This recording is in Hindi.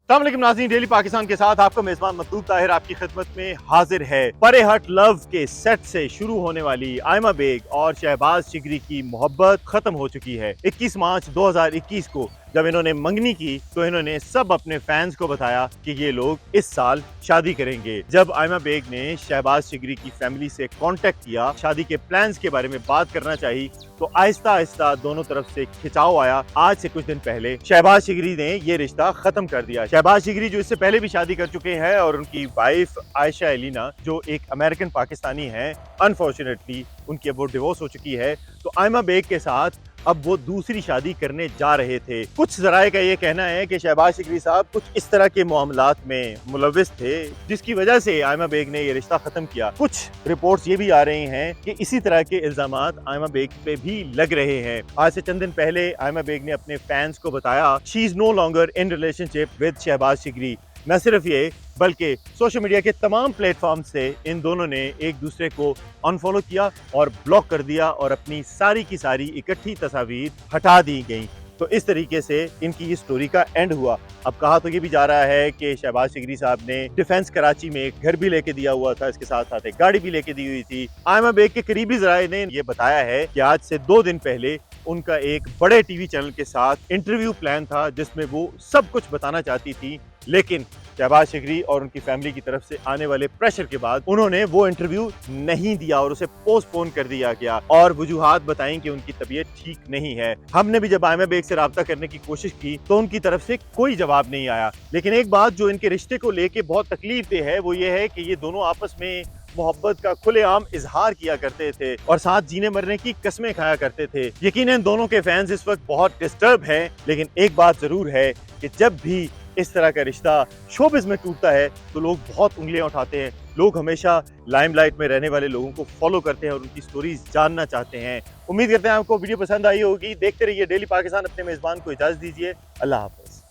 अस्सलाम वालेकुम नाज़रीन, डेली पाकिस्तान के साथ आपका मेजबान मतलूब ताहिर आपकी खिदमत में हाजिर है। परे हट लव के सेट से शुरू होने वाली आयमा बेग और शहबाज शिगरी की मोहब्बत खत्म हो चुकी है। 21 मार्च 2021 को जब इन्होंने मंगनी की तो इन्होंने सब अपने फैंस को बताया कि ये लोग इस साल शादी करेंगे। जब आयमा बेग ने शहबाज शिगरी की फैमिली से कांटेक्ट किया, शादी के प्लान्स के बारे में बात करना चाहिए, तो आहिस्ता आहिस्ता दोनों तरफ से खिंचाव आया। आज से कुछ दिन पहले शहबाज शिगरी ने ये रिश्ता खत्म कर दिया। शहबाज शिगरी जो इससे पहले भी शादी कर चुके हैं और उनकी वाइफ आयशा एलिना जो एक अमेरिकन पाकिस्तानी है, अनफॉर्चुनेटली उनकी अब वो डिवोर्स हो चुकी है। तो आयमा बेग के साथ अब वो दूसरी शादी करने जा रहे थे। कुछ जराए का ये कहना है कि शहबाज शिगरी साहब कुछ इस तरह के मामलात में मुलविस थे जिसकी वजह से आयमा बेग ने ये रिश्ता खत्म किया। कुछ रिपोर्ट्स ये भी आ रही हैं कि इसी तरह के इल्जामात आयमा बेग पे भी लग रहे हैं। आज से चंद दिन पहले आयमा बेग ने अपने फैंस को बताया she is no longer in relationship with Shehbaz Shigri. न सिर्फ ये बल्कि सोशल मीडिया के तमाम प्लेटफॉर्म से इन दोनों ने एक दूसरे को अनफॉलो किया और ब्लॉक कर दिया और अपनी सारी की सारी इकट्ठी तस्वीर हटा दी गई। तो इस तरीके से इनकी ये स्टोरी का एंड हुआ। अब कहा तो ये भी जा रहा है कि शहबाज शिगरी साहब ने डिफेंस कराची में एक घर भी लेके दिया हुआ था, इसके साथ साथ एक गाड़ी भी लेके दी हुई थी। आयमा बेग के करीबी जराए ने ये बताया है कि आज से 2 दिन पहले उनका एक बड़े टीवी चैनल के साथ इंटरव्यू प्लान था जिसमें वो सब कुछ बताना चाहती थी, लेकिन शहबाज शिगरी और उनकी फैमिली की तरफ से आने वाले प्रेशर के बाद उन्होंने वो इंटरव्यू नहीं दिया और उसे पोस्टपोन कर दिया गया और वजूहात बताई कि उनकी तबीयत ठीक नहीं है। हमने भी जब आयमा बेग से राब्ता करने की कोशिश की तो उनकी तरफ से कोई जवाब नहीं आया। लेकिन एक बात जो इनके रिश्ते को लेके बहुत तकलीफ दे है वो ये है कि ये दोनों आपस में मोहब्बत का खुलेआम इजहार किया करते थे और साथ जीने मरने की कस्में खाया करते थे। यकीनन दोनों के फैंस इस वक्त बहुत डिस्टर्ब हैं, लेकिन एक बात जरूर है कि जब भी इस तरह का रिश्ता शोबिज़ में टूटता है तो लोग बहुत उंगलियां उठाते हैं। लोग हमेशा लाइमलाइट में रहने वाले लोगों को फॉलो करते हैं और उनकी स्टोरीज जानना चाहते हैं। उम्मीद करते हैं आपको वीडियो पसंद आई होगी। देखते रहिए डेली पाकिस्तान। अपने मेजबान को इजाजत दीजिए। अल्लाह हाफ़िज़।